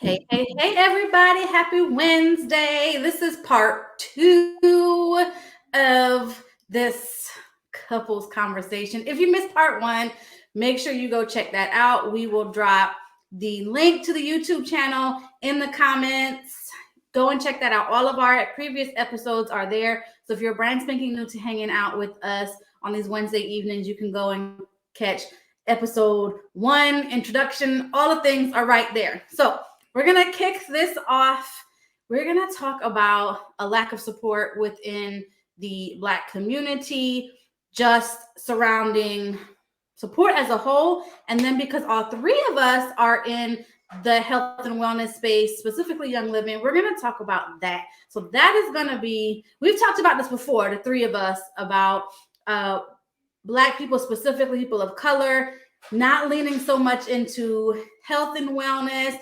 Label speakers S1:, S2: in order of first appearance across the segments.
S1: Hey, everybody. Happy Wednesday. This is part 2 of this couples conversation. If you missed part 1, make sure you go check that out. We will drop the link to the YouTube channel in the comments. Go and check that out. All of our previous episodes are there. So if you're brand spanking new to hanging out with us on these Wednesday evenings, you can go and catch episode 1, introduction. All the things are right there. So we're going to kick this off. We're going to talk about a lack of support within the Black community, just surrounding support as a whole. And then because all three of us are in the health and wellness space, specifically Young Living, we're going to talk about that. So that is going to be, we've talked about this before, the three of us, about Black people, specifically people of color, not leaning so much into health and wellness,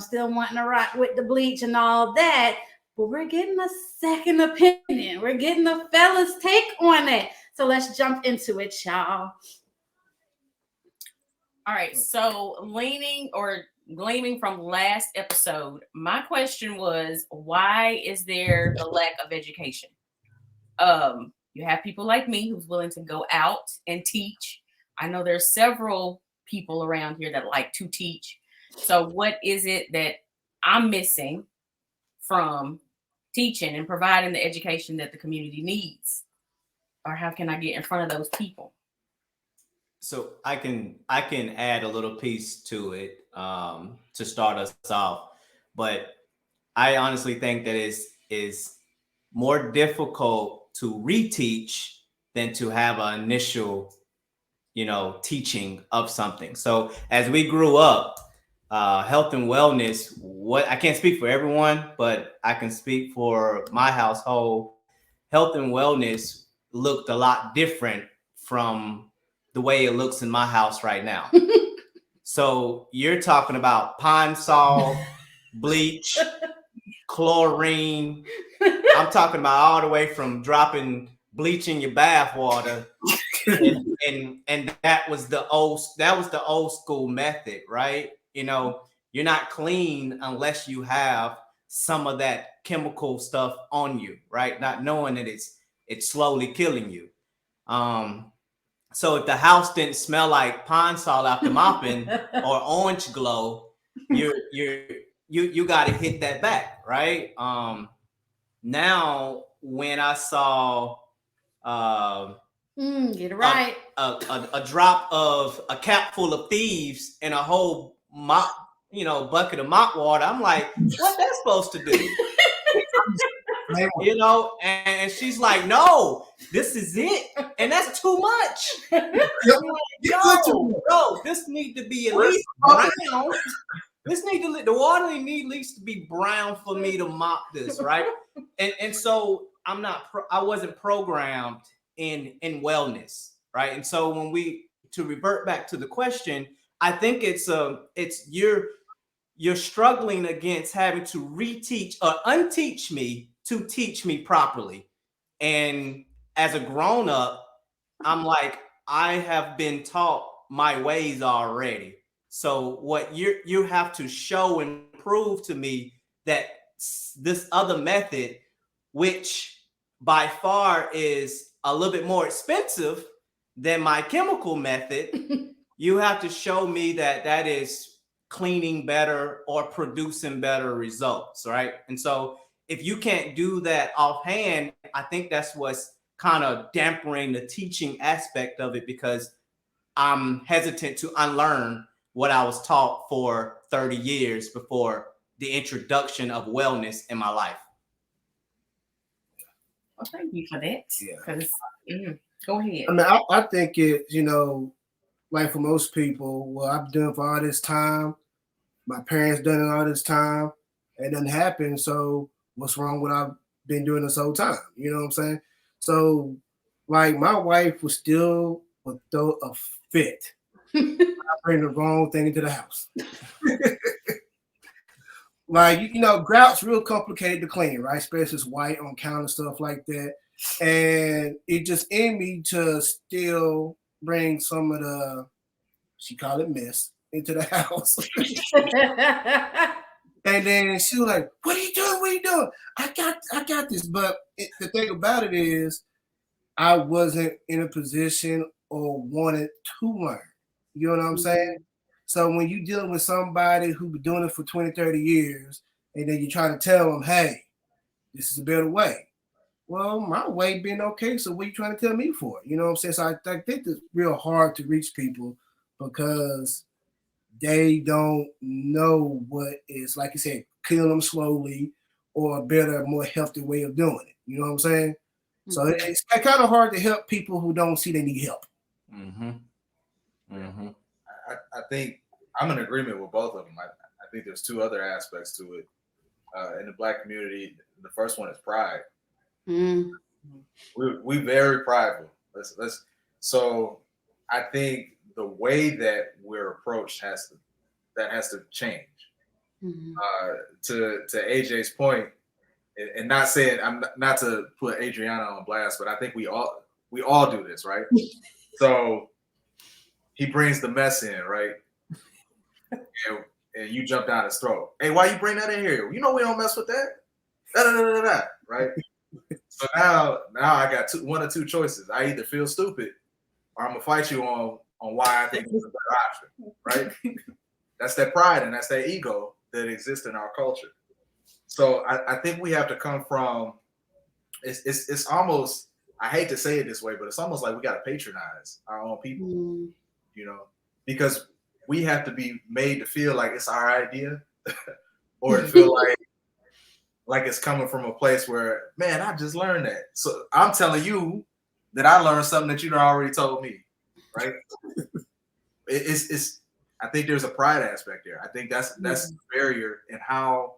S1: still wanting to rock with the bleach and all that. But we're getting a second opinion. We're getting the fellas' take on it. So let's jump into it, y'all.
S2: All right. So gleaming from last episode, my question was, why is there a lack of education? You have people like me who's willing to go out and teach. I know there's several people around here that like to teach. So what is it that I'm missing from teaching and providing the education that the community needs? Or how can I get in front of those people?
S3: So I can add a little piece to it to start us off, but I honestly think that is more difficult to reteach than to have an initial, teaching of something. So as we grew up, health and wellness, I can't speak for everyone, but I can speak for my household. Health and wellness looked a lot different from the way it looks in my house right now. So you're talking about pine sol, bleach, chlorine. I'm talking about all the way from dropping bleach in your bath water, and that was the old school method, right? You're not clean unless you have some of that chemical stuff on you, right? Not knowing that it's slowly killing you. So if the house didn't smell like pine sol after mopping or orange glow, you got to hit that back, right? Now when I saw
S1: get it right,
S3: a drop of a cap full of thieves and a whole mop, bucket of mop water, I'm like, what's that supposed to do? And she's like, no, this is it, and that's too much. No, this need to be at least brown. The water need at least to be brown for me to mop this, right? And so I wasn't programmed in wellness, right? And so to revert back to the question, I think it's you're struggling against having to reteach or unteach me to teach me properly. And as a grown up, I'm like, I have been taught my ways already. So what you have to show and prove to me that this other method, which by far is a little bit more expensive than my chemical method, you have to show me that is cleaning better or producing better results, right? And so if you can't do that offhand, I think that's what's kind of dampening the teaching aspect of it, because I'm hesitant to unlearn what I was taught for 30 years before the introduction of wellness in my life.
S2: Well, thank you for that. Yeah. Go ahead.
S4: I mean, I think it, like for most people, well, I've done for all this time. My parents done it all this time. It doesn't happen. So what's wrong with I've been doing this whole time? You know what I'm saying? So, like, my wife would throw a fit. I bring the wrong thing into the house. Like, grout's real complicated to clean, right? Especially it's white on counter, stuff like that. And it just in me to still bring some of the, she called it mess, into the house. And then she was like, "What are you doing? What are you doing? I got this." But the thing about it is, I wasn't in a position or wanted to learn. You know what I'm saying? So when you're dealing with somebody who's been doing it for 20, 30 years, and then you try to tell them, "Hey, this is a better way." Well, my way been okay, so what are you trying to tell me for? You know what I'm saying? So I think it's real hard to reach people because they don't know what is, like you said, kill them slowly or a better, more healthy way of doing it. You know what I'm saying? So it's kind of hard to help people who don't see they need help.
S5: I think I'm in agreement with both of them. I think there's two other aspects to it. In the Black community, the first one is pride. We very prideful. So I think the way that we're approached has to change. To AJ's point, and not saying I'm not to put Adriana on blast, but I think we all do this, right? So he brings the mess in, right? And you jump down his throat. Hey, why you bring that in here? You know we don't mess with that. Right? So now I got one or two choices. I either feel stupid or I'm gonna fight you on why I think it's a better option, right? That's that pride and that's that ego that exists in our culture. So I think we have to come from it's almost, I hate to say it this way, but it's almost like we gotta patronize our own people, you know, because we have to be made to feel like it's our idea or to feel like it's coming from a place where, man, I just learned that. So I'm telling you that I learned something that you already told me, right? It's I think there's a pride aspect there. I think that's the barrier in how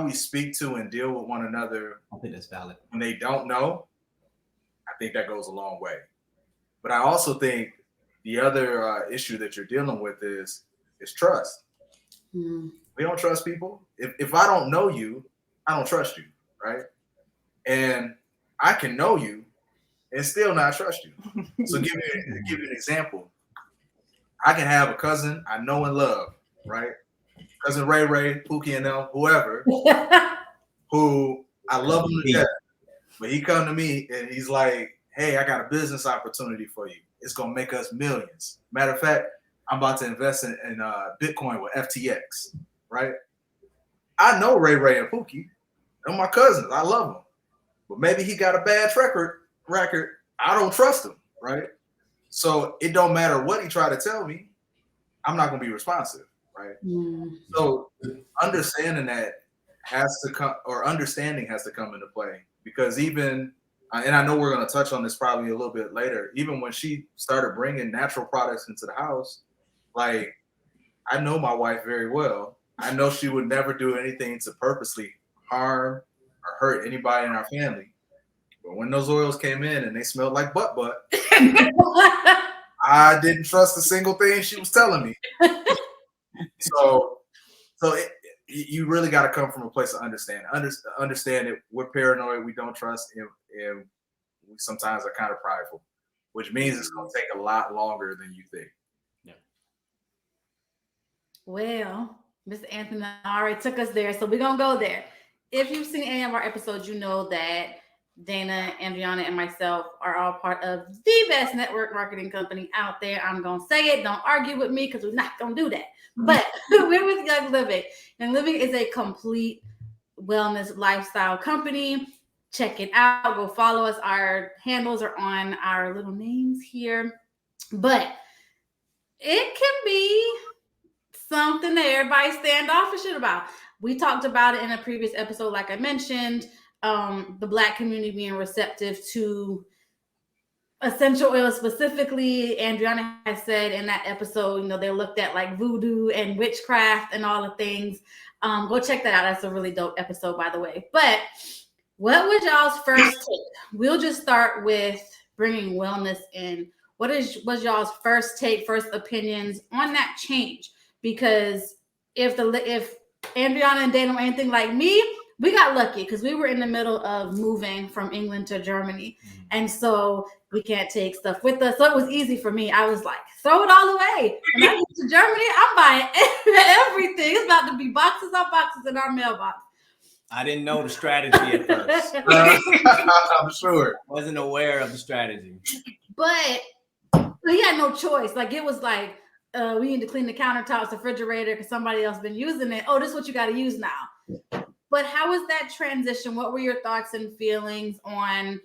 S5: we speak to and deal with one another.
S3: I think that's valid.
S5: When they don't know, I think that goes a long way. But I also think the other issue that you're dealing with is trust. We don't trust people. If I don't know you, I don't trust you, right? And I can know you and still not trust you. So give you an example. I can have a cousin I know and love, right? Cousin Ray, Pookie and them, whoever, who I love him to death. But he come to me and he's like, hey, I got a business opportunity for you. It's going to make us millions. Matter of fact, I'm about to invest in Bitcoin with FTX, right? I know Ray and Pookie. They're my cousins. I love them. But maybe he got a bad record. I don't trust him, right? So it don't matter what he tried to tell me. I'm not going to be responsive, right? So understanding that has to come, or understanding has to come into play, because even, and I know we're going to touch on this probably a little bit later, even when she started bringing natural products into the house, like, I know my wife very well. I know she would never do anything to purposely harm or hurt anybody in our family. But when those oils came in and they smelled like butt, I didn't trust a single thing she was telling me. So you really got to come from a place of understanding. Understand that we're paranoid, we don't trust, and we sometimes are kind of prideful, which means it's going to take a lot longer than you think.
S3: Yeah.
S1: Well, Mr. Anthony already took us there, so we're going to go there. If you've seen any of our episodes, you know that Dayna, Andriana, and myself are all part of the best network marketing company out there. I'm going to say it. Don't argue with me because we're not going to do that. But we're with Young Living. Young Living is a complete wellness lifestyle company. Check it out. Go follow us. Our handles are on our little names here. But it can be something that everybody's standoffish about. We talked about it in a previous episode, like I mentioned. The Black community being receptive to essential oils specifically. Andriana has said in that episode, you know, they're looked at like voodoo and witchcraft and all the things. Go check that out. That's a really dope episode, by the way. But what was y'all's first take? We'll just start with bringing wellness in. What was y'all's first take, first opinions on that change? Because if Andriana and Dayna were anything like me, we got lucky because we were in the middle of moving from England to Germany. And so we can't take stuff with us. So it was easy for me. I was like, throw it all away. When I get to Germany, I'm buying everything. It's about to be boxes on boxes in our mailbox.
S3: I didn't know the strategy at first.
S5: I'm sure.
S3: Wasn't aware of the strategy.
S1: But he had no choice. Like it was like, we need to clean the countertops, the refrigerator, because somebody else been using it. Oh, this is what you got to use now. But how was that transition? What were your thoughts and feelings on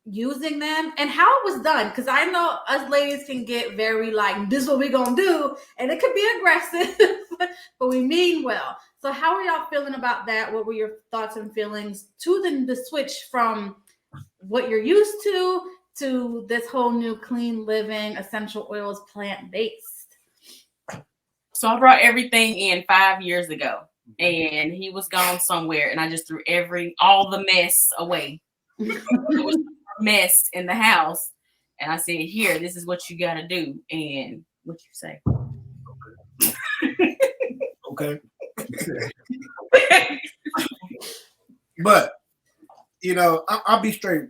S1: using them and how it was done? Because I know us ladies can get very like, this is what we're going to do. And it could be aggressive, but we mean well. So how are y'all feeling about that? What were your thoughts and feelings to the switch from what you're used to this whole new clean living, essential oils, plant-based?
S2: So I brought everything in 5 years ago, and he was gone somewhere, and I just threw all the mess away. There was mess in the house, and I said, "Here, this is what you got to do." And what you say?
S4: Okay. But I'll be straight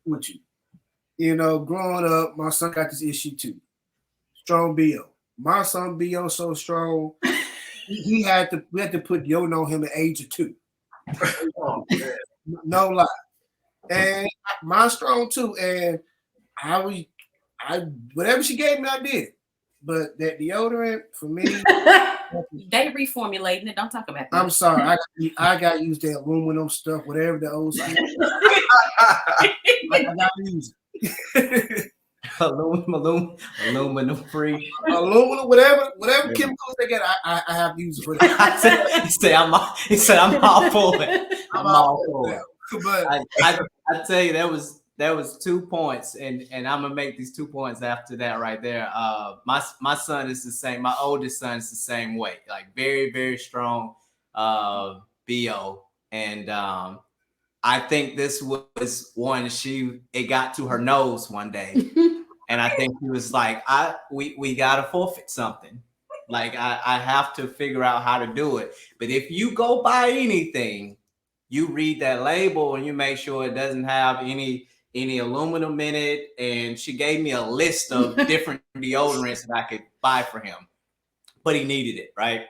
S4: with you. Growing up, my son got this issue too. Strong BO. My son BO so strong, we had to put deodorant on him at age of 2. No lie. And mine's strong too. And I whatever she gave me, I did. But that deodorant for me,
S2: they reformulating it. Don't talk about that.
S4: I'm sorry. I got to use that aluminum stuff, whatever the old stuff. I got to use it.
S3: Aluminum free.
S4: Aluminum, whatever chemicals they get, I have to use it for that.
S3: He said I'm all for it. I'm all for it.
S4: But
S3: I tell you, that was 2 points, and I'm gonna make these 2 points after that right there. My son is the same. My oldest son is the same way, like very, very strong BO, and I think this was one it got to her nose one day, and I think he was like, we gotta forfeit something. Like I have to figure out how to do it. But if you go buy anything, you read that label and you make sure it doesn't have any aluminum in it. And she gave me a list of different deodorants that I could buy for him, but he needed it, right?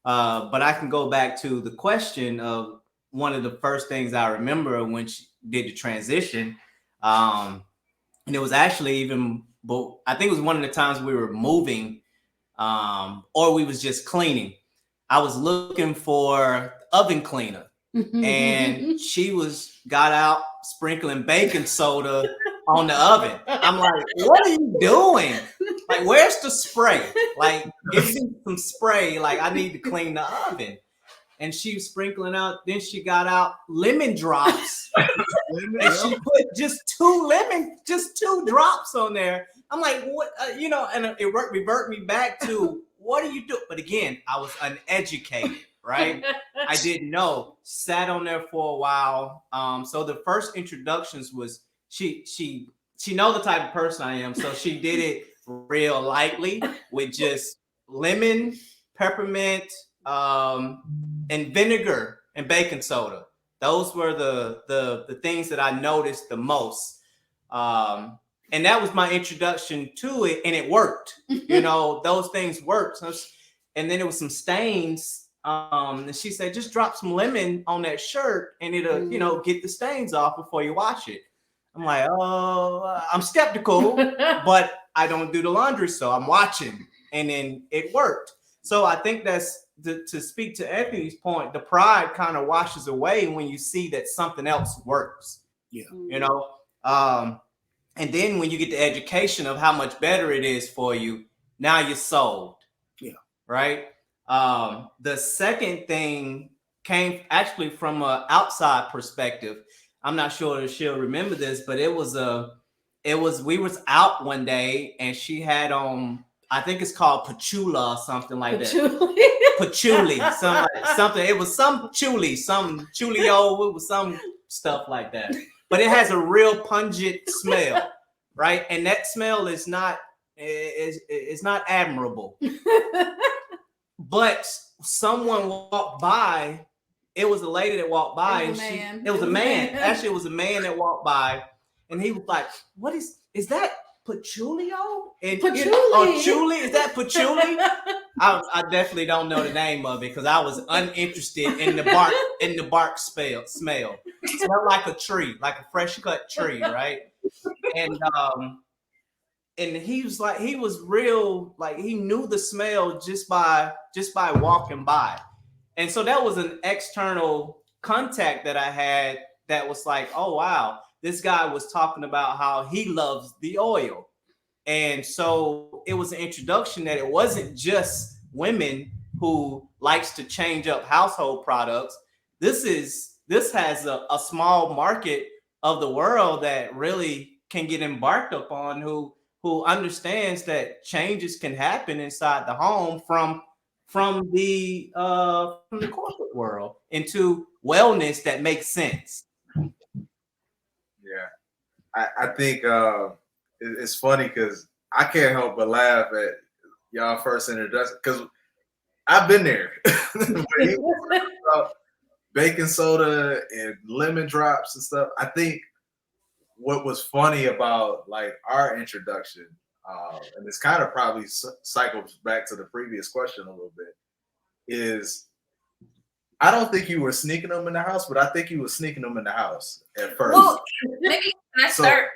S3: But I can go back to the question of one of the first things I remember when she did the transition. And it was actually but I think it was one of the times we were moving or we was just cleaning. I was looking for oven cleaner. And she got out sprinkling baking soda on the oven. I'm like, what are you doing? Like, where's the spray? Like, give me some spray. Like, I need to clean the oven. And she was sprinkling out. Then she got out lemon drops. And she put just 2 drops on there. I'm like, what? And it revert me back to, what do you do? But again, I was uneducated. Right? I didn't know. Sat on there for a while. So the first introductions was she know the type of person I am. So she did it real lightly with just lemon, peppermint, and vinegar and baking soda. Those were the things that I noticed the most. And that was my introduction to it, and it worked. Those things worked. And then there was some stains. And she said, just drop some lemon on that shirt and it'll, get the stains off before you wash it. I'm like, oh, I'm skeptical, but I don't do the laundry, so I'm watching. And then it worked. So I think that's to speak to Anthony's point, the pride kind of washes away when you see that something else works.
S4: Yeah.
S3: And then when you get the education of how much better it is for you, now you're sold.
S4: Yeah.
S3: Right. The second thing came actually from an outside perspective. I'm not sure if she'll remember this, but we was out one day and she had on, I think it's called patchouli or something like that. Patchouli, something. It was some chuli, some chulio. It was some stuff like that. But it has a real pungent smell, right? And that smell is not admirable. But someone walked by. It was a lady that walked by. It was a man. Actually, it was a man that walked by, and he was like, "What is that? Patchoulio? And
S1: patchouli?
S3: Chuli? Is that patchouli?" I definitely don't know the name of it because I was uninterested in the bark smell. It smelled like a tree, like a fresh cut tree, right? And he was real, like he knew the smell just by walking by. And so that was an external contact that I had that was like, oh wow, this guy was talking about how he loves the oil. And so it was an introduction that it wasn't just women who likes to change up household products. This has a small market of the world that really can get embarked upon who understands that changes can happen inside the home from the corporate world into wellness that makes sense.
S5: Yeah, I think it's funny because I can't help but laugh at y'all first introduction because I've been there. When he was talking about baking soda and lemon drops and stuff. I think what was funny about like our introduction, and this kind of probably cycles back to the previous question a little bit, is I don't think you were sneaking them in the house, but I think you were sneaking them in the house at first.
S2: Well, maybe can I start?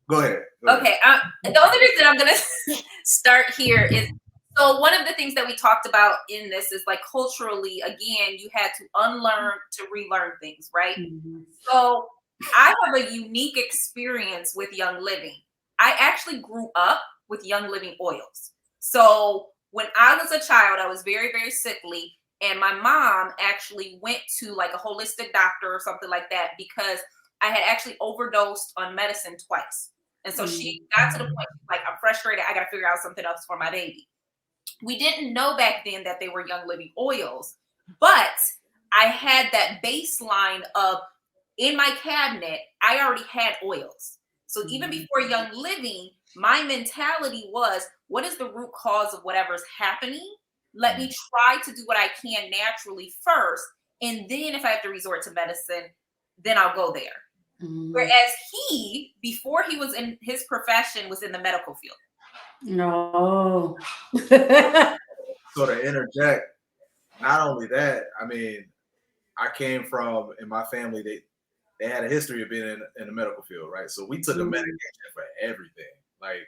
S5: Go ahead.
S2: Okay. The only reason I'm going to start here is, so one of the things that we talked about in this is like culturally, again, you had to unlearn to relearn things, right? Mm-hmm. So I have a unique experience with Young Living. I actually grew up with Young Living oils. So when I was a child, I was very, very sickly. And my mom actually went to like a holistic doctor or something like that because I had actually overdosed on medicine twice. And so she got to the point, like, I'm frustrated. I got to figure out something else for my baby. We didn't know back then that they were Young Living oils, but I had that baseline of in my cabinet, I already had oils. So even before Young Living, my mentality was, what is the root cause of whatever's happening? Let me try to do what I can naturally first. And then if I have to resort to medicine, then I'll go there. Mm-hmm. Whereas he, before he was in his profession, was in the medical field.
S1: No.
S5: So to interject, not only that, I mean, I came from, in my family, they had a history of being in the medical field, right? So we took a medication for everything. like,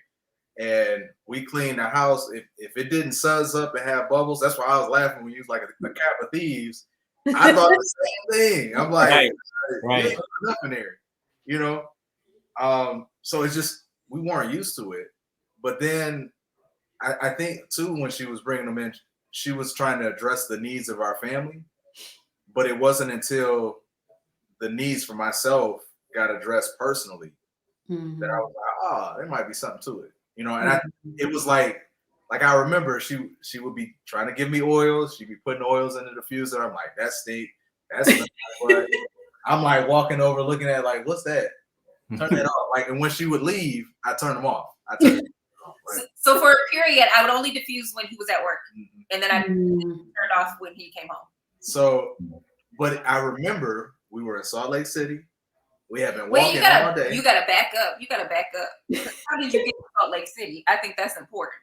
S5: And we cleaned the house. If it didn't suzz up and have bubbles, that's why I was laughing when you used like a cap of thieves. I thought the same thing. I'm like, right. Nothing there, you know? So it's just, we weren't used to it. But then I think too, when she was bringing them in, she was trying to address the needs of our family. But it wasn't until the needs for myself got addressed personally that I was like, there might be something to it. You know, and it was like I remember she would be trying to give me oils. She'd be putting oils in the diffuser. I'm like, that stink. That's I'm like walking over, looking at it like, what's that? Turn it off. Like, and when she would leave, I turn them off.
S2: So for a period, I would only diffuse when he was at work, and then I turned off when he came home.
S5: So, but I remember we were in Salt Lake City. We have been walking all day.
S2: You gotta back up. How did you get to Salt Lake City? I think that's important.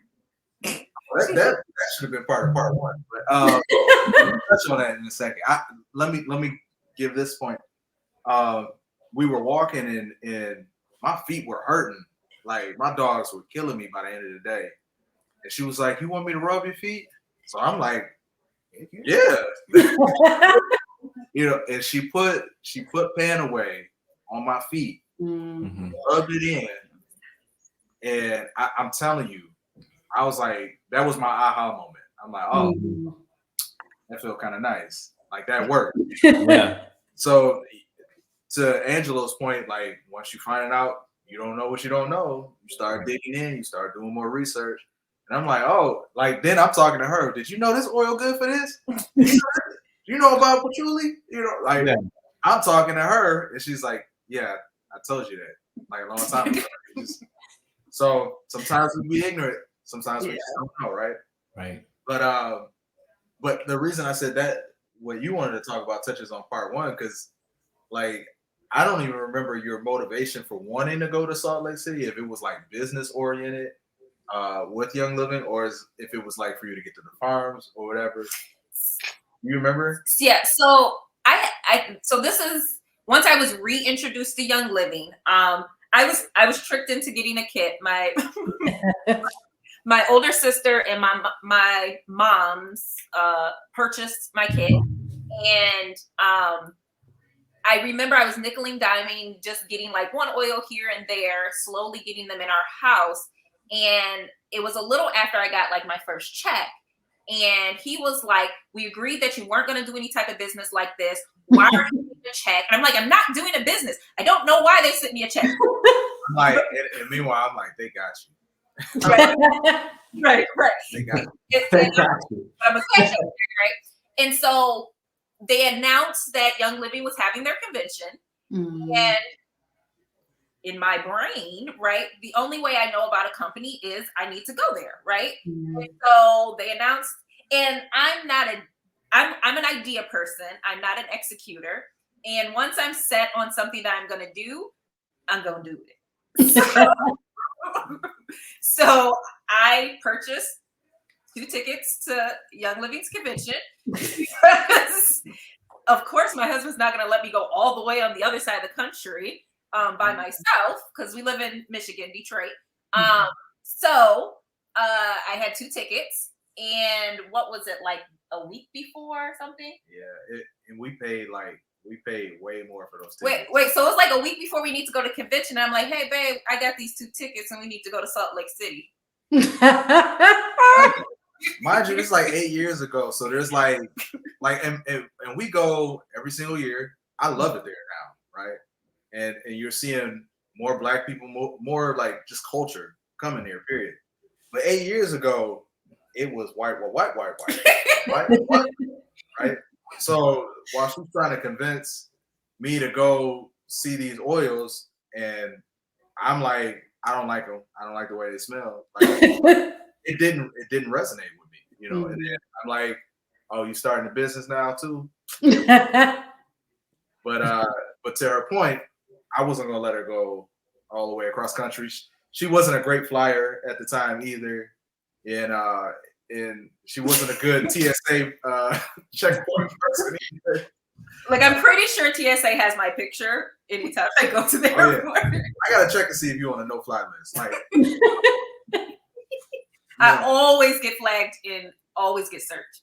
S5: That should have been part of part one. But we'll touch on that in a second. Let me give this point. We were walking and my feet were hurting. Like my dogs were killing me by the end of the day. And she was like, "You want me to rub your feet?" So I'm like, "Yeah." You know, and she put Pan Away on my feet, rubbed it in, and I'm telling you, I was like, that was my aha moment. I'm like, oh, that felt kind of nice. Like that worked. Yeah. So to Angelo's point, like once you find it out, you don't know what you don't know. You start digging in, you start doing more research. And I'm like, oh, like then I'm talking to her. Did you know this oil good for this? You know about patchouli? You know, like I'm talking to her, and she's like, "Yeah, I told you that like a long time ago." So sometimes we be ignorant, sometimes we just don't know, right?
S3: Right.
S5: But the reason I said that, what you wanted to talk about, touches on part one, because like I don't even remember your motivation for wanting to go to Salt Lake City, if it was like business oriented with Young Living, or if it was like for you to get to the farms or whatever. You remember?
S6: Yeah. So so this is once I was reintroduced to Young Living. I was tricked into getting a kit. My my older sister and my mom's purchased my kit, and I remember I was nickel and diming, just getting like one oil here and there, slowly getting them in our house. And it was a little after I got like my first check. And he was like, we agreed that you weren't going to do any type of business like this. Why are you doing a check? And I'm like, I'm not doing a business. I don't know why they sent me a check.
S5: I'm like, and meanwhile, I'm like, they got you.
S6: Right.
S5: They got you.
S6: I'm a fashion, right? And so they announced that Young Living was having their convention. And in my brain, right, the only way I know about a company is I need to go there, right? And so they announced, and I'm an idea person. I'm not an executor. And once I'm set on something that I'm going to do, I'm going to do it. So I purchased 2 tickets to Young Living's convention because, of course, my husband's not going to let me go all the way on the other side of the country by myself because we live in Michigan, Detroit. So I had 2 tickets, and what was it, like a week before or something?
S5: Yeah, and we paid way more for those tickets.
S6: Wait, so it was like a week before we need to go to convention. I'm like, hey, babe, I got these 2 tickets and we need to go to Salt Lake City.
S5: Mind you, it's like 8 years ago. So there's like, and we go every single year. I love it there now, right? And you're seeing more Black people, more like just culture coming here, period. But 8 years ago, it was white, right? So while she's trying to convince me to go see these oils, and I'm like, I don't like them. I don't like the way they smell. Like, it didn't resonate with me, you know. And then I'm like, oh, you starting a business now too? But to her point, I wasn't gonna let her go all the way across country. She wasn't a great flyer at the time either, and she wasn't a good TSA checkpoint person either.
S6: Like, I'm pretty sure TSA has my picture anytime I go to the airport.
S5: Yeah. I gotta check to see if you're on a no-fly list. Like,
S6: I always get flagged and always get searched.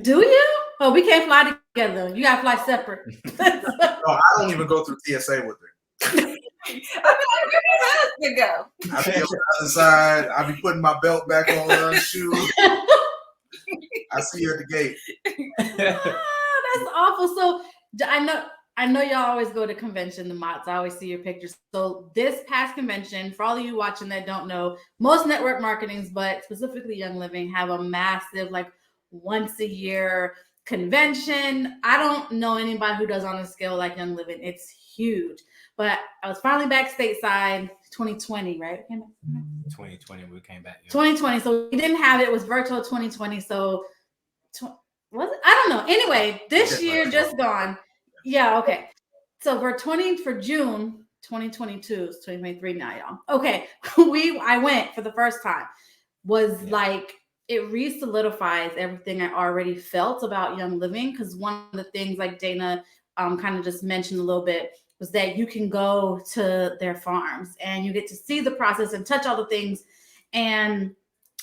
S1: Do you? Oh, we can't fly together. You gotta fly separate.
S5: No, I don't even go through TSA with her.
S6: I'm like, where did my husband go?
S5: I be on the other side. I be putting my belt back on her shoes. I see her at the gate.
S1: Oh, that's awful. So I know y'all always go to convention, the Mott's. I always see your pictures. So this past convention, for all of you watching that don't know, most network marketings, but specifically Young Living, have a massive, like, once a year convention. I don't know anybody who does on a scale like Young Living. It's huge. But I was finally back stateside 2020, right?
S3: 2020, we came back. Yeah. 2020.
S1: So we didn't have it. It was virtual 2020. So was it? I don't know. Anyway, this year just gone. Yeah, okay. So for June 2022, it's 2023 now, y'all. Okay, I went for the first time. Was like, it re-solidifies everything I already felt about Young Living, because one of the things, like Dayna kind of just mentioned a little bit, was that you can go to their farms and you get to see the process and touch all the things. And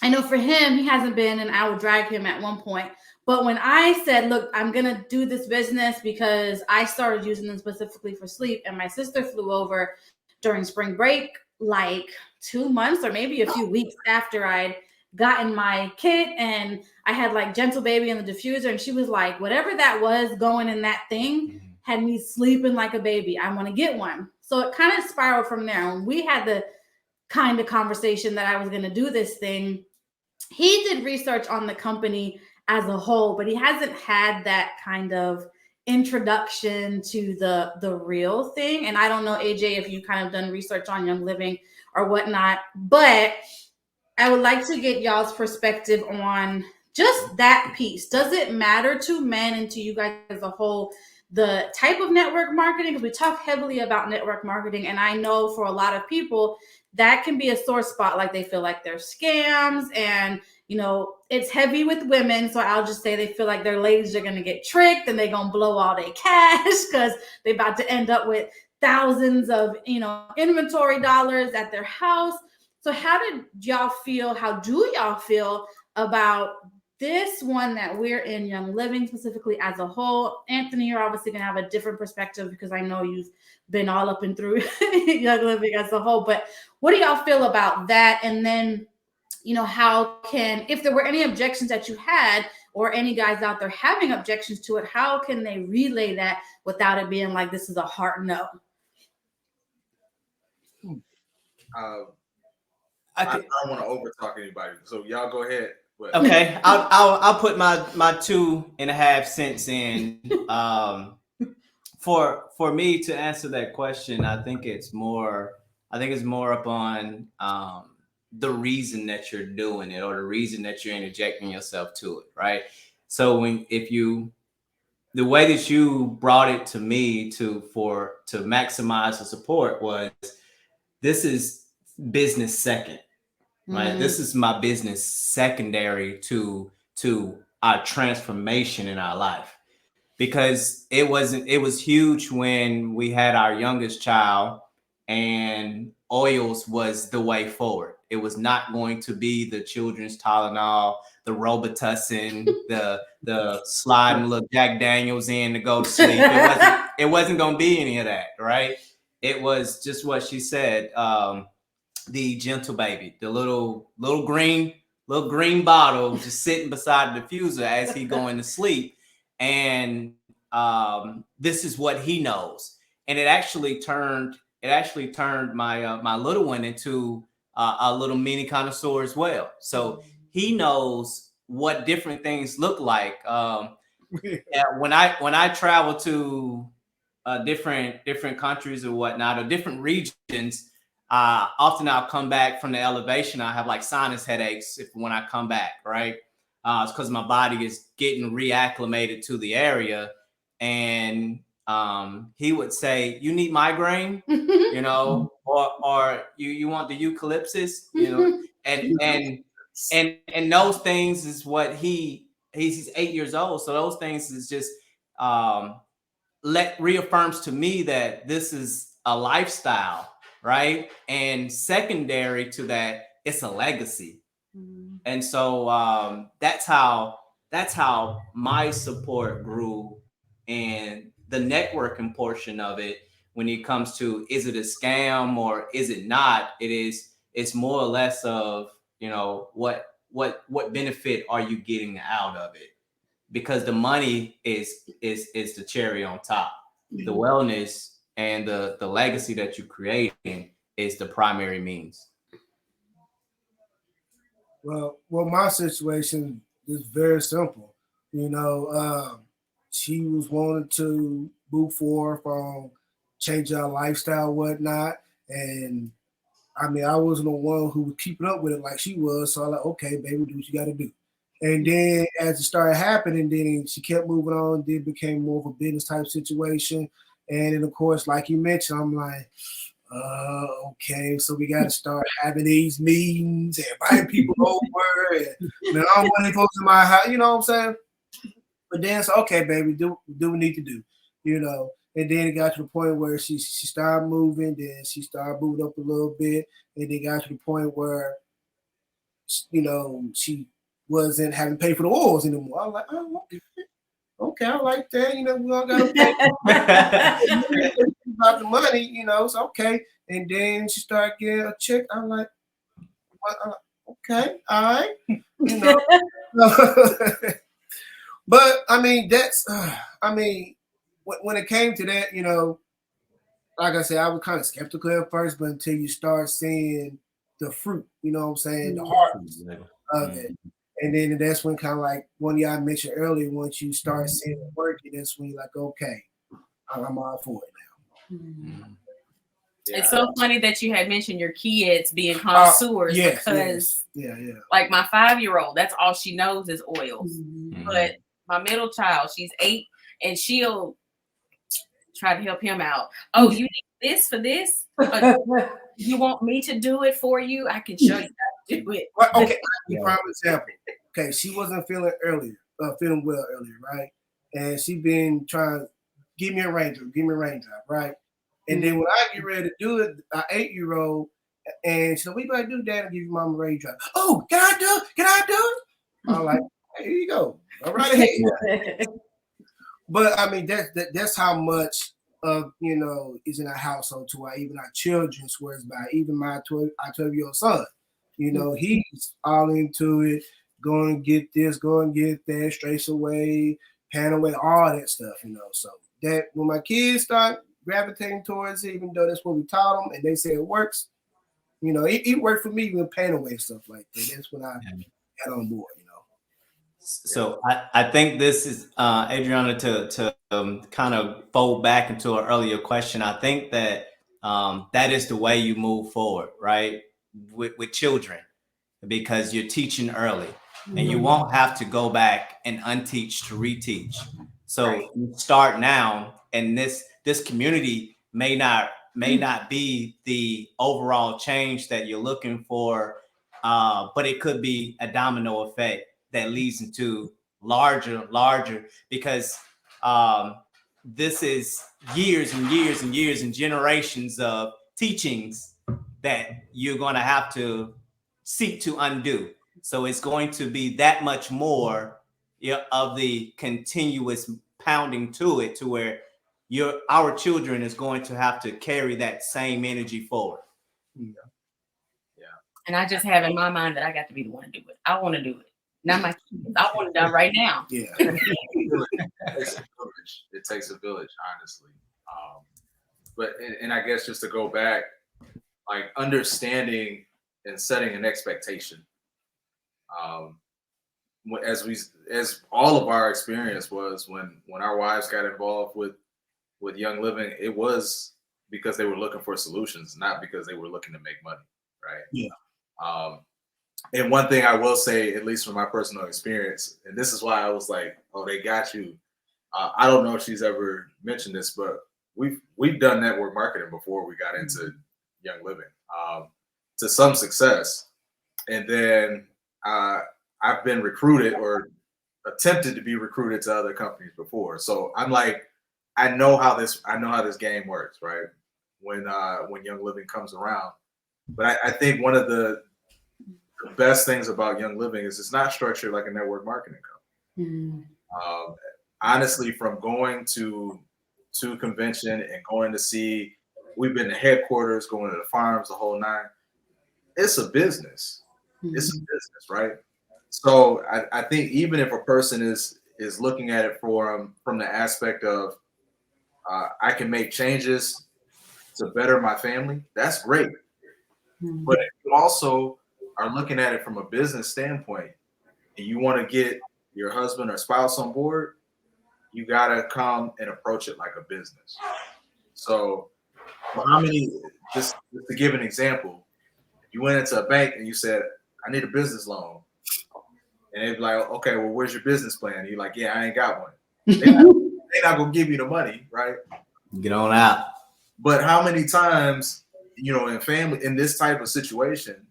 S1: I know for him, he hasn't been, and I would drag him at one point. But when I said, look, I'm going to do this business because I started using them specifically for sleep, and my sister flew over during spring break, like 2 months or maybe a few weeks after I'd gotten my kit, and I had like Gentle Baby and the diffuser, and she was like, whatever that was going in that thing had me sleeping like a baby. I want to get one. So it kind of spiraled from there. When we had the kind of conversation that I was going to do this thing, he did research on the company as a whole, but he hasn't had that kind of introduction to the real thing. And I don't know, AJ, if you kind of done research on Young Living or whatnot, but I would like to get y'all's perspective on just that piece. Does it matter to men and to you guys as a whole, the type of network marketing? Because we talk heavily about network marketing, and I know for a lot of people, that can be a sore spot. Like they feel like they're scams, and it's heavy with women. So I'll just say they feel like their ladies are going to get tricked and they're going to blow all their cash because they're about to end up with thousands of, inventory dollars at their house. So how do y'all feel about this one that we're in, Young Living specifically as a whole? Anthony, you're obviously going to have a different perspective because I know you've been all up and through Young Living as a whole. But what do y'all feel about that? And then, if there were any objections that you had, or any guys out there having objections to it, how can they relay that without it being like this is a hard no?
S5: I don't want to overtalk anybody, so y'all go ahead.
S3: Okay, I'll put my 2.5 cents in. For me to answer that question, I think it's more upon the reason that you're doing it, or the reason that you're interjecting yourself to it, right? So the way that you brought it to me to maximize the support was, this is business second, right? Mm-hmm. This is my business secondary to our transformation in our life, because it was huge when we had our youngest child and oils was the way forward. It was not going to be the children's Tylenol, the Robitussin, the sliding little Jack Daniels in to go to sleep. It wasn't going to be any of that, right? It was just what she said. The gentle baby, the little green bottle just sitting beside the diffuser as he going to sleep. And this is what he knows. And it actually turned my little one into a little mini connoisseur as well. So he knows what different things look like. When I travel to different countries or whatnot, or different regions, often I'll come back from the elevation. I have like sinus headaches when I come back, right? It's because my body is getting reacclimated to the area. And he would say, "You need migraine, or you want the eucalyptus, and those things is what he's 8 years old. So those things is just reaffirms to me that this is a lifestyle, right? And secondary to that, it's a legacy. Mm-hmm. And so that's how my support grew, and the networking portion of it, when it comes to, is it a scam or is it not? It's more or less of, what benefit are you getting out of it? Because the money is the cherry on top. Mm-hmm. The wellness and the legacy that you're creating is the primary means.
S4: Well, my situation is very simple. She was wanting to move forward from change our lifestyle, whatnot. And I wasn't the one who was keeping up with it like she was. So I'm like, okay, baby, do what you got to do. And then as it started happening, then she kept moving on. Then it became more of a business type situation. And then, of course, like you mentioned, I'm like, okay, so we got to start having these meetings and inviting people over. And I don't want any folks in my house, you know what I'm saying? But then it's okay, baby, do what we need to do, And then it got to the point where she started moving. Then she started moving up a little bit. And then got to the point where, she wasn't having to pay for the oils anymore. I was like, oh, okay, I like that. We all got to pay about the money, so okay. And then she started getting a check. I'm like, okay, all right, But that's, when it came to that, like I said, I was kind of skeptical at first, but until you start seeing the fruit, the harvest of it. And then that's when kind of like one of y'all mentioned earlier, once you start seeing it working, that's when you're like, okay, I'm all for it now. Mm-hmm.
S2: Yeah. It's so funny that you had mentioned your kids being connoisseurs, because like my 5-year-old, that's all she knows is oils. Mm-hmm. But my middle child, she's 8, and she'll try to help him out. Oh, you need this for this? You want me to do it for you? I can show you how to do it.
S4: Well, okay, prime example. Okay, she wasn't feeling feeling well earlier, right? And she been trying to give me a raindrop, right? And then when I get ready to do it, an 8-year-old, and she said, "What you gonna do, Dad? I'll give you Mama a raindrop." Oh, can I do it? Can I do it? I'm like, hey, here you go. All right ahead. But I mean, that's how much of is in our household to where even our children swears by. Even my 12-year-old son, he's all into it. Go and get this, go and get that, trace away, pan away, all that stuff, So that when my kids start gravitating towards it, even though that's what we taught them, and they say it works, it worked for me with pan away stuff like that. That's when I got on board,
S3: So I think this is Adriana to kind of fold back into an earlier question. I think that that is the way you move forward, right? With children, because you're teaching early. And you won't have to go back and unteach to reteach. So you start now, and this community may not be the overall change that you're looking for, but it could be a domino effect that leads into larger, because this is years and years and years and generations of teachings that you're going to have to seek to undo. So it's going to be that much more of the continuous pounding to it, to where our children is going to have to carry that same energy forward.
S5: Yeah.
S2: And I just have in my mind that I got to be the one to do it. I want to do it. Not my kids. I want it done right now.
S4: Yeah.
S5: It takes a village, honestly. But I guess just to go back, like understanding and setting an expectation. As all of our experience was when our wives got involved with Young Living, it was because they were looking for solutions, not because they were looking to make money, right?
S4: Yeah.
S5: And one thing I will say, at least from my personal experience, and this is why I was like, "Oh, they got you." I don't know if she's ever mentioned this, but we've done network marketing before we got into Young Living, to some success, and then I've been recruited or attempted to be recruited to other companies before. So I'm like, I know how this game works, right? When Young Living comes around. But I think one of the best things about Young Living is it's not structured like a network marketing company. Honestly, from going to convention and going to see, we've been to headquarters, going to the farms, the whole nine. It's a business. It's a business, right? So I think even if a person is looking at it from the aspect of I can make changes to better my family, that's great. But if you also are looking at it from a business standpoint and you want to get your husband or spouse on board, you got to come and approach it like a business. So how many, just to give an example, you went into a bank and you said, "I need a business loan." And they'd be like, "Okay, well, where's your business plan?" And you're like, "Yeah, I ain't got one." They're not going to give you the money, right?
S3: Get on out.
S5: But how many times, in family, in this type of situation,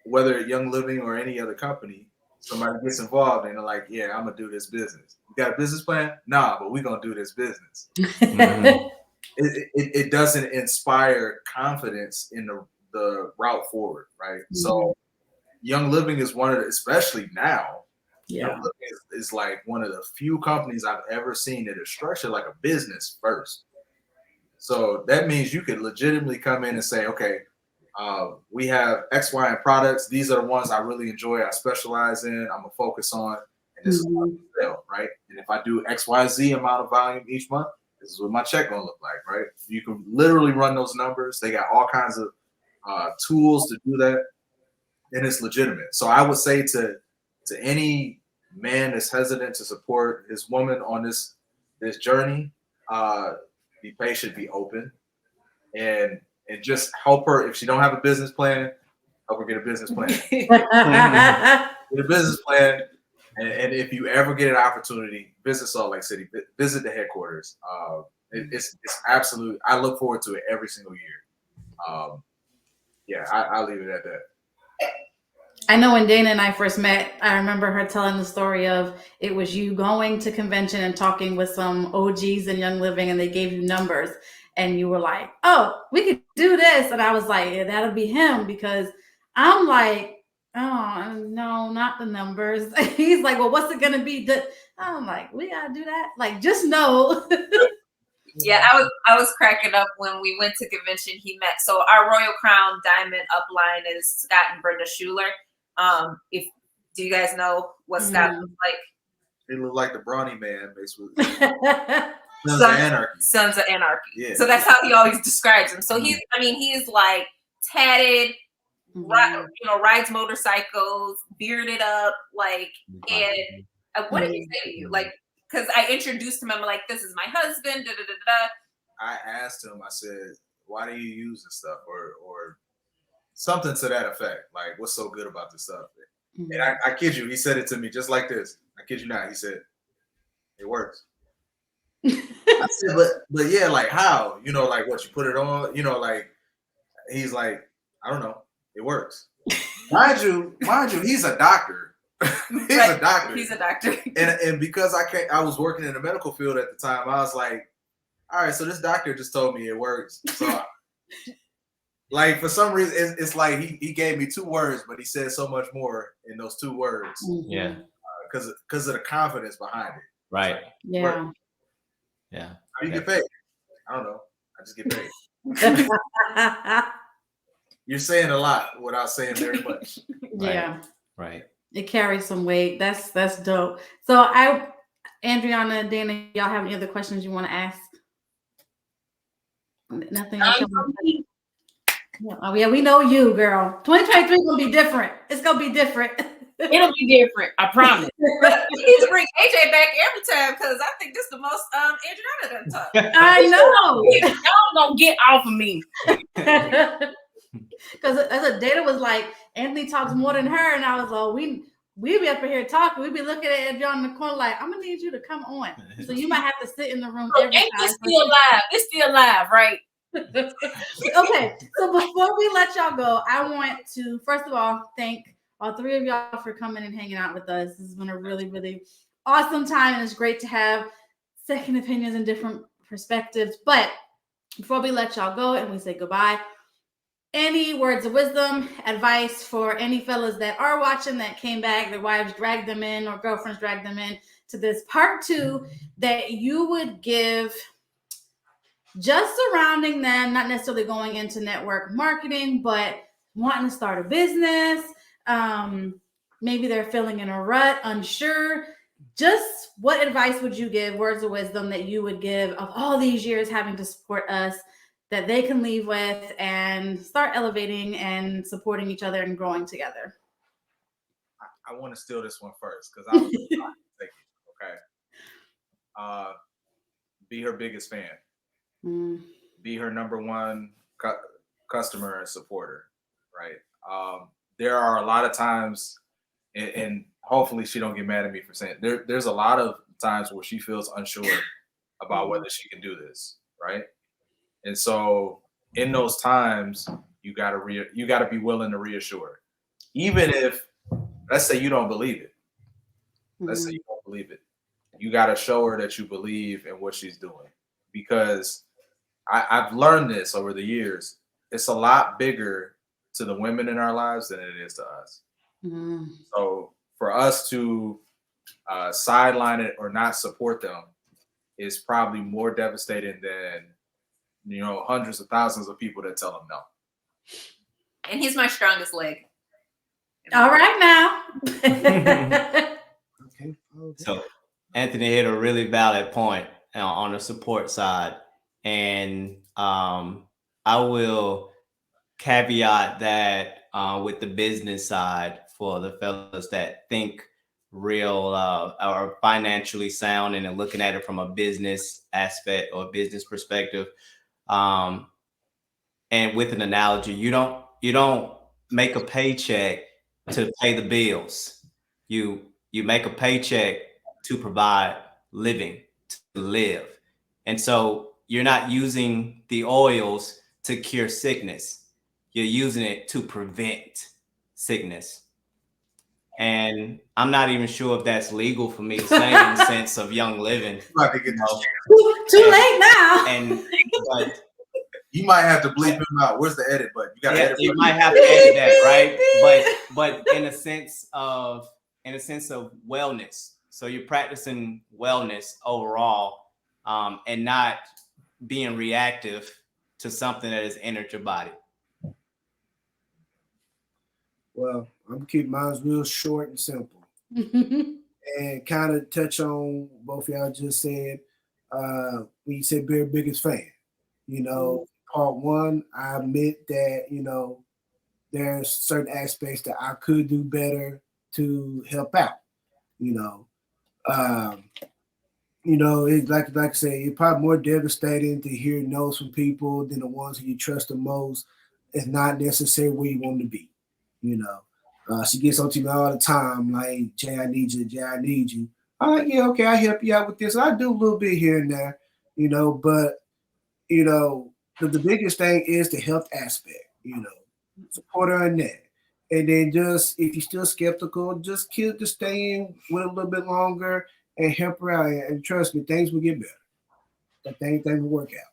S5: whether at Young Living or any other company, somebody gets involved and they're like, "Yeah, I'm going to do this business." "You got a business plan?" "Nah, but we're going to do this business." It doesn't inspire confidence in the route forward, right? So Young Living is one of the, especially now, Young Living is like one of the few companies I've ever seen that is structured like a business first. So that means you could legitimately come in and say, "Okay, we have X, Y, and products. These are the ones I really enjoy, I specialize in, I'm gonna focus on, and this is what I sell, right? And if I do X, Y, Z amount of volume each month, this is what my check gonna look like, right?" You can literally run those numbers. They got all kinds of tools to do that, and it's legitimate. So I would say to any man that's hesitant to support his woman on this journey, be patient, be open, and just help her. If she don't have a business plan, help her get a business plan. Get a business plan, and if you ever get an opportunity, visit Salt Lake City, visit the headquarters. It's absolute. I look forward to it every single year. Yeah, I'll leave it at that.
S1: I know when Dayna and I first met, I remember her telling the story of it was you going to convention and talking with some OGs in Young Living, and they gave you numbers, and you were like, "Oh, we could do this," and I was like, "Yeah, that'll be him," because I'm like, "Oh no, not the numbers." He's like, "Well, what's it gonna be?" I'm like, "We gotta do that." Like, just know.
S6: Yeah, I was cracking up when we went to convention. He met, so our Royal Crown Diamond upline is Scott and Brenda Schuler. If do you guys know what Scott looks like?
S5: He looked like the brawny man mixed with Sons of Anarchy.
S6: Sons of Anarchy.
S5: Yeah.
S6: So that's how he always describes him. So he's, I mean, he's like tatted, rides motorcycles, bearded up, like, and what did he say to you? Like, because I introduced him, I'm like, this is my husband, da da da da.
S5: I asked him, I said, why do you use this stuff? Or something to that effect. Like, what's so good about this stuff? And I kid you, he said it to me just like this. I kid you not. He said, it works. I said, but yeah, like how? You know, like what, you put it on, you know, like he's like, I don't know, it works. Mind you, he's a doctor. He's a doctor.
S6: He's a doctor.
S5: And because I was working in the medical field at the time, I was like, all right, so this doctor just told me it works. So like for some reason, it's like he gave me 2 words, but he said so much more in those 2 words.
S7: Yeah.
S5: Because of the confidence behind it.
S7: Right.
S1: Yeah.
S7: Yeah.
S5: How do you get paid? I don't know. I just get paid. You're saying a lot without saying very much.
S1: Yeah.
S7: Right.
S1: It carries some weight. That's dope. So Andriana, Dayna, y'all have any other questions you want to ask? Nothing else? Oh yeah, we know you, girl. 2023 gonna be different. It's gonna be different.
S2: It'll be different. I promise.
S6: You need to bring AJ back every time because I think this is the most Andriana done talk.
S1: I know.
S2: Y'all gonna get off of me.
S1: Because as a Dayna was like, Anthony talks more than her, and I was like, we be up in here talking. We be looking at John in the corner like, I'm gonna need you to come on. So you might have to sit in the room every time.
S2: It's still live. It's still live, right?
S1: Okay, so before we let y'all go, I want to first of all thank all 3 of y'all for coming and hanging out with us. This has been a really, really awesome time, and it's great to have second opinions and different perspectives. But before we let y'all go and we say goodbye, any words of wisdom, advice for any fellas that are watching that came back, their wives dragged them in or girlfriends dragged them in to this part 2 that you would give just surrounding them, not necessarily going into network marketing, but wanting to start a business. Maybe they're feeling in a rut, unsure. Just what advice would you give, words of wisdom that you would give of all these years having to support us that they can leave with and start elevating and supporting each other and growing together?
S5: I want to steal this one first because I was okay. Be her biggest fan. Be her number 1 customer and supporter, right? There are a lot of times, and hopefully she don't get mad at me for saying there's a lot of times where she feels unsure about whether she can do this, right? And so in those times, you gotta be willing to reassure, even if, let's say you don't believe it. Let's say you don't believe it. You gotta show her that you believe in what she's doing, because I've learned this over the years. It's a lot bigger to the women in our lives than it is to us. So for us to sideline it or not support them is probably more devastating than, hundreds of thousands of people that tell them no.
S6: And he's my strongest leg.
S1: All right now.
S4: Okay.
S7: So Anthony hit a really valid point on the support side. And I will caveat that with the business side for the fellas that think real or financially sound and are looking at it from a business aspect or business perspective. And with an analogy, you don't make a paycheck to pay the bills. You make a paycheck to provide living, to live. And so you're not using the oils to cure sickness. You're using it to prevent sickness. And I'm not even sure if that's legal for me to say in the sense of Young Living.
S5: I think it's
S1: Too late now.
S7: But
S5: you might have to bleep him out. Where's the edit button? You got to edit.
S7: you might have to edit that, right? But in a sense of wellness. So you're practicing wellness overall, and not being reactive to something that has entered your body.
S4: Well, I'm gonna keep mine real short and simple, and kind of touch on both y'all just said. When you said Bear biggest fan, part one, I admit that there's certain aspects that I could do better to help out. It's like I say, it's probably more devastating to hear no's from people than the ones who you trust the most. It's not necessarily where you want to be. She gets on to me all the time, like, Jay, I need you. Jay, I need you. I'm like, yeah, okay, I'll help you out with this. I do a little bit here and there, but the biggest thing is the health aspect, support her in that. And then just, if you're still skeptical, just keep to staying with a little bit longer and help her out. And trust me, things will get better. Things will work out.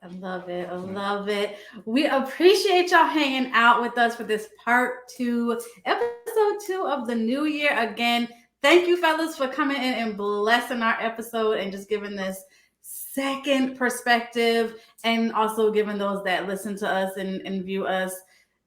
S1: I love it. I love it. We appreciate y'all hanging out with us for this part 2, episode 2 of the new year. Again, thank you, fellas, for coming in and blessing our episode and just giving this second perspective, and also giving those that listen to us and view us.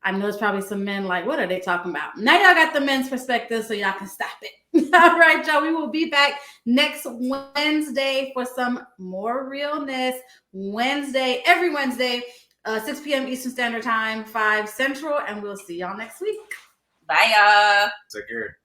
S1: I know it's probably some men like, what are they talking about? Now y'all got the men's perspective, so y'all can stop it. All right, y'all. We will be back next Wednesday for some more realness. Every Wednesday, 6 p.m. Eastern Standard Time, 5 Central, and we'll see y'all next week.
S6: Bye, y'all.
S5: Take care.